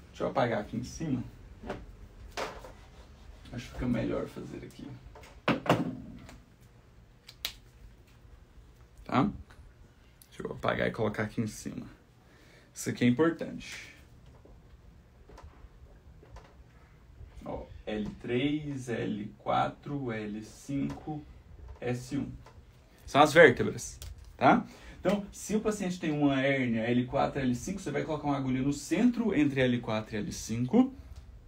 Deixa eu apagar aqui em cima. Acho que fica melhor fazer aqui. Tá? Deixa eu apagar e colocar aqui em cima. Isso aqui é importante. Ó, L3, L4, L5, S1. São as vértebras, tá? Então, se o paciente tem uma hérnia L4, L5, você vai colocar uma agulha no centro entre L4 e L5,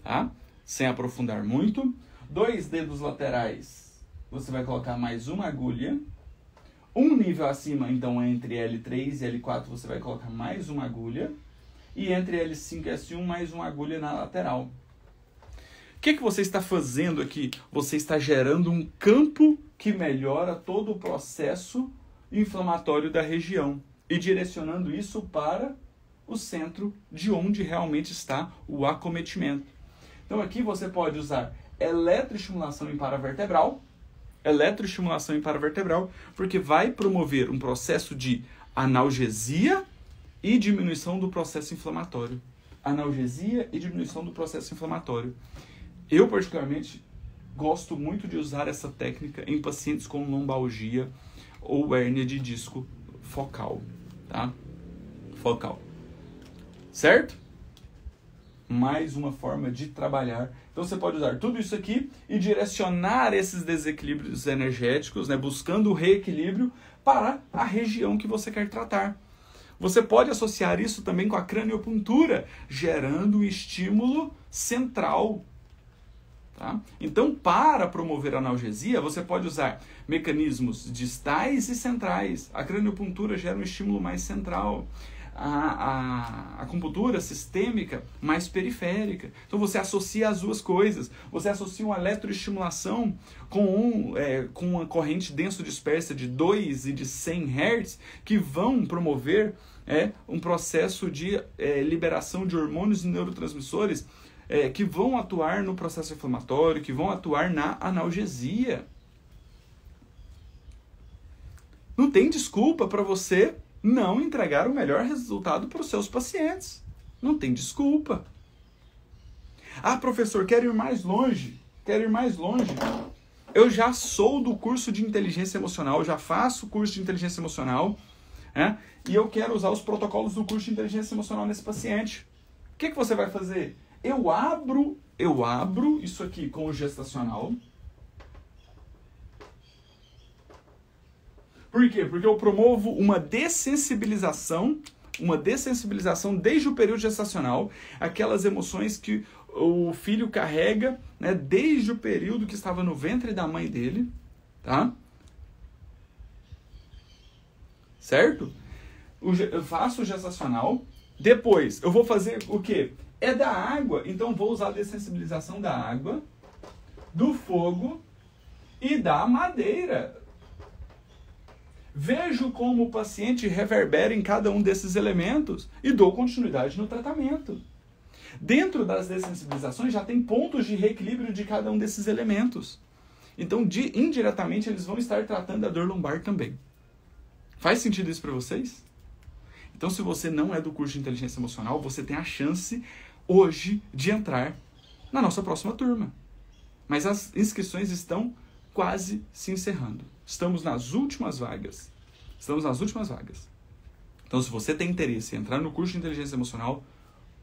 tá? Sem aprofundar muito. 2 dedos laterais, você vai colocar mais uma agulha. Um nível acima, então, entre L3 e L4, você vai colocar mais uma agulha. E entre L5 e S1, mais uma agulha na lateral. O que você está fazendo aqui? Você está gerando um campo que melhora todo o processo inflamatório da região e direcionando isso para o centro de onde realmente está o acometimento. Então aqui você pode usar eletroestimulação em paravertebral, porque vai promover um processo de analgesia e diminuição do processo inflamatório. Analgesia e diminuição do processo inflamatório. Eu, particularmente, gosto muito de usar essa técnica em pacientes com lombalgia ou hérnia de disco focal, tá? Focal. Certo? Mais uma forma de trabalhar. Então você pode usar tudo isso aqui e direcionar esses desequilíbrios energéticos, né, buscando o reequilíbrio para a região que você quer tratar. Você pode associar isso também com a craniopuntura, gerando um estímulo central. Tá? Então, para promover a analgesia, você pode usar mecanismos distais e centrais. A craniopuntura gera um estímulo mais central. a acupuntura sistêmica mais periférica. Então você associa as duas coisas. Você associa uma eletroestimulação com uma corrente denso-dispersa de 2 e de 100 Hz que vão promover um processo de liberação de hormônios e neurotransmissores que vão atuar no processo inflamatório, que vão atuar na analgesia. Não tem desculpa para você não entregar o melhor resultado para os seus pacientes. Não tem desculpa. Ah, professor, quero ir mais longe. Quero ir mais longe. Eu já sou do curso de inteligência emocional, já faço o curso de inteligência emocional, e eu quero usar os protocolos do curso de inteligência emocional nesse paciente. O que você vai fazer? Eu abro isso aqui com o gestacional. Por quê? Porque eu promovo uma dessensibilização desde o período gestacional, aquelas emoções que o filho carrega, né, desde o período que estava no ventre da mãe dele, tá? Certo? Eu faço o gestacional, depois eu vou fazer o quê? É da água, então vou usar a dessensibilização da água, do fogo e da madeira. Vejo como o paciente reverbera em cada um desses elementos e dou continuidade no tratamento. Dentro das dessensibilizações já tem pontos de reequilíbrio de cada um desses elementos. Então, indiretamente, eles vão estar tratando a dor lombar também. Faz sentido isso para vocês? Então, se você não é do curso de inteligência emocional, você tem a chance hoje de entrar na nossa próxima turma. Mas as inscrições estão quase se encerrando. Estamos nas últimas vagas. Então, se você tem interesse em entrar no curso de inteligência emocional,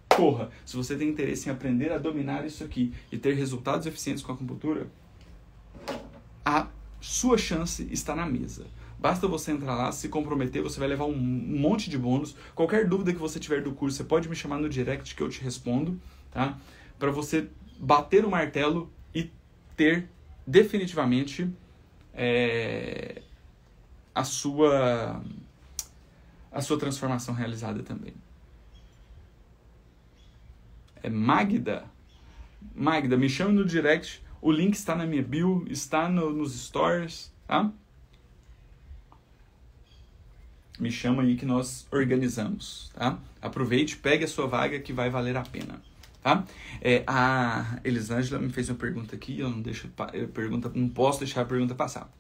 corra. Se você tem interesse em aprender a dominar isso aqui e ter resultados eficientes com a acupuntura, a sua chance está na mesa. Basta você entrar lá, se comprometer, você vai levar um monte de bônus. Qualquer dúvida que você tiver do curso, você pode me chamar no direct que eu te respondo, tá? Para você bater o martelo e ter definitivamente a sua transformação realizada também. Magda, me chame no direct, o link está na minha bio, está nos stories, tá? Me chama aí que nós organizamos, tá? Aproveite, pegue a sua vaga que vai valer a pena, tá? A Elisângela me fez uma pergunta aqui, eu não posso deixar a pergunta passar.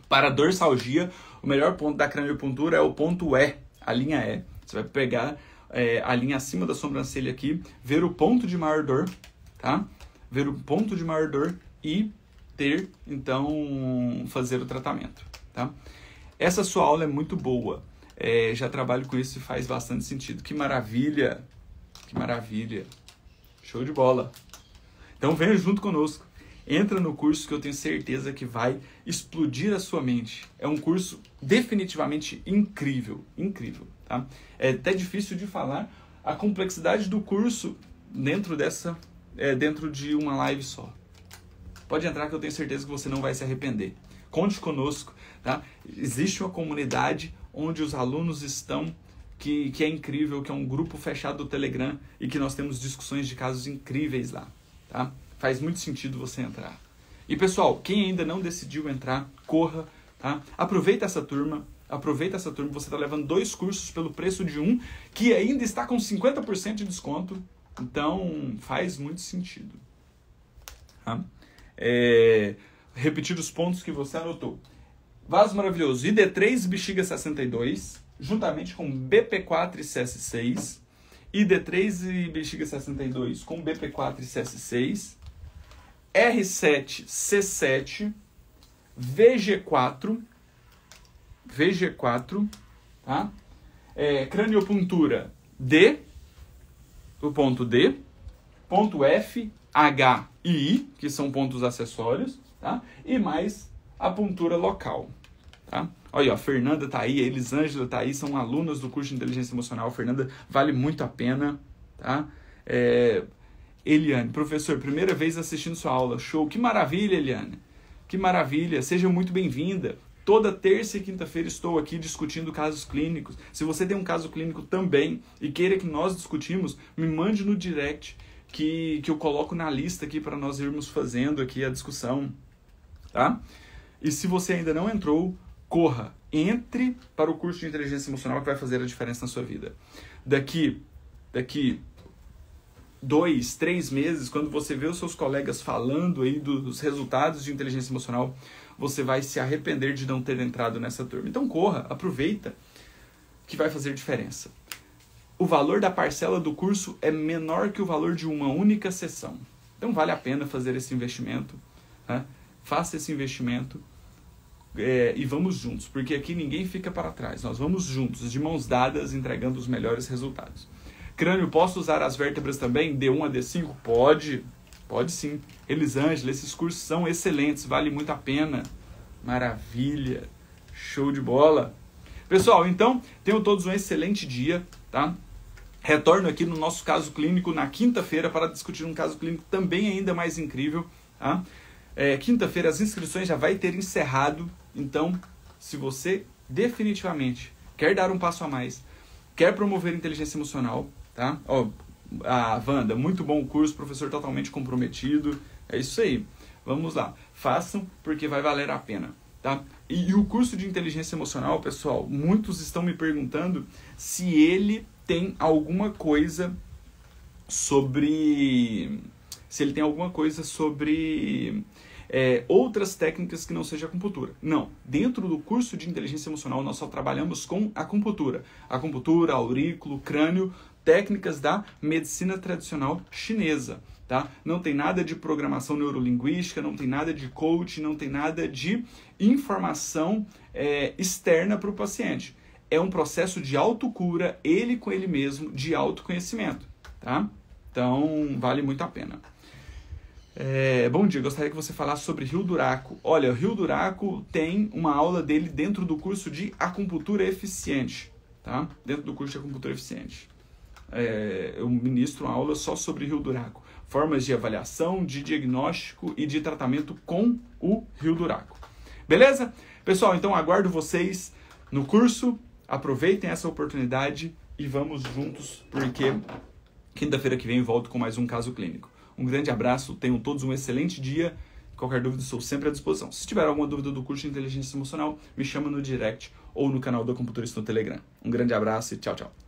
Para dorsalgia, o melhor ponto da craniopuntura é o ponto E, a linha E. Você vai pegar a linha acima da sobrancelha aqui, ver o ponto de maior dor, tá? Ver o ponto de maior dor e então, fazer o tratamento, tá? Essa sua aula é muito boa. Já trabalho com isso e faz bastante sentido. Que maravilha! Que maravilha! Show de bola! Então, venha junto conosco. Entra no curso que eu tenho certeza que vai explodir a sua mente. É um curso definitivamente incrível, incrível, tá? É até difícil de falar a complexidade do curso dentro de uma live só. Pode entrar que eu tenho certeza que você não vai se arrepender. Conte conosco, tá? Existe uma comunidade onde os alunos estão, que é incrível, que é um grupo fechado do Telegram e que nós temos discussões de casos incríveis lá, tá? Faz muito sentido você entrar. E pessoal, quem ainda não decidiu entrar, corra, tá? Aproveita essa turma, você está levando 2 cursos pelo preço de um, que ainda está com 50% de desconto, então faz muito sentido. Tá? Repetir os pontos que você anotou. Vaso maravilhoso, ID3 bexiga 62, juntamente com BP4 e CS6, ID3 e bexiga 62 com BP4 e CS6, R7, C7, VG4, tá? Craniopuntura D, o ponto D, ponto F, H e I, que são pontos acessórios, tá? E mais a puntura local, tá? Olha, a Fernanda tá aí, a Elisângela tá aí, são alunas do curso de inteligência emocional. A Fernanda vale muito a pena, tá? Eliane, professor, primeira vez assistindo sua aula, show, que maravilha, Eliane, que maravilha, seja muito bem-vinda, Toda terça e quinta-feira estou aqui discutindo casos clínicos. Se você tem um caso clínico também e queira que nós discutimos, me mande no direct que eu coloco na lista aqui para nós irmos fazendo aqui a discussão, tá? E se você ainda não entrou, corra, entre para o curso de inteligência emocional que vai fazer a diferença na sua vida. Daqui 2, 3 meses, quando você vê os seus colegas falando aí dos resultados de inteligência emocional, você vai se arrepender de não ter entrado nessa turma. Então corra, aproveita, que vai fazer diferença. O valor da parcela do curso é menor que o valor de uma única sessão. Então vale a pena fazer esse investimento, né? Faça esse investimento e vamos juntos, porque aqui ninguém fica para trás. Nós vamos juntos, de mãos dadas, entregando os melhores resultados. Crânio, posso usar as vértebras também? D1 a D5? Pode sim. Elisângela, esses cursos são excelentes, vale muito a pena. Maravilha, show de bola. Pessoal, então, tenham todos um excelente dia, tá? Retorno aqui no nosso caso clínico na quinta-feira para discutir um caso clínico também ainda mais incrível, tá? Quinta-feira as inscrições já vai ter encerrado, então, se você definitivamente quer dar um passo a mais, quer promover inteligência emocional, tá? Ó, a Wanda, muito bom o curso, professor totalmente comprometido, é isso aí. Vamos lá, façam porque vai valer a pena, tá? E o curso de inteligência emocional, pessoal, muitos estão me perguntando se ele tem alguma coisa sobre... outras técnicas que não seja acupuntura. Não. Dentro do curso de inteligência emocional, nós só trabalhamos com acupuntura. Acupuntura, aurículo, crânio, técnicas da medicina tradicional chinesa. Tá? Não tem nada de programação neurolinguística, não tem nada de coaching, não tem nada de informação externa para o paciente. É um processo de autocura, ele com ele mesmo, de autoconhecimento. Tá? Então, vale muito a pena. Bom dia, gostaria que você falasse sobre Rio Duraco. Olha, o Rio Duraco tem uma aula dele dentro do curso de acupuntura eficiente. Tá? Dentro do curso de acupuntura eficiente. Eu ministro uma aula só sobre Rio Duraco. Formas de avaliação, de diagnóstico e de tratamento com o Rio Duraco. Beleza? Pessoal, então aguardo vocês no curso. Aproveitem essa oportunidade e vamos juntos, porque quinta-feira que vem eu volto com mais um caso clínico. Um grande abraço, tenham todos um excelente dia. Qualquer dúvida, estou sempre à disposição. Se tiver alguma dúvida do curso de inteligência emocional, me chama no direct ou no canal do Acupunturista no Telegram. Um grande abraço e tchau, tchau.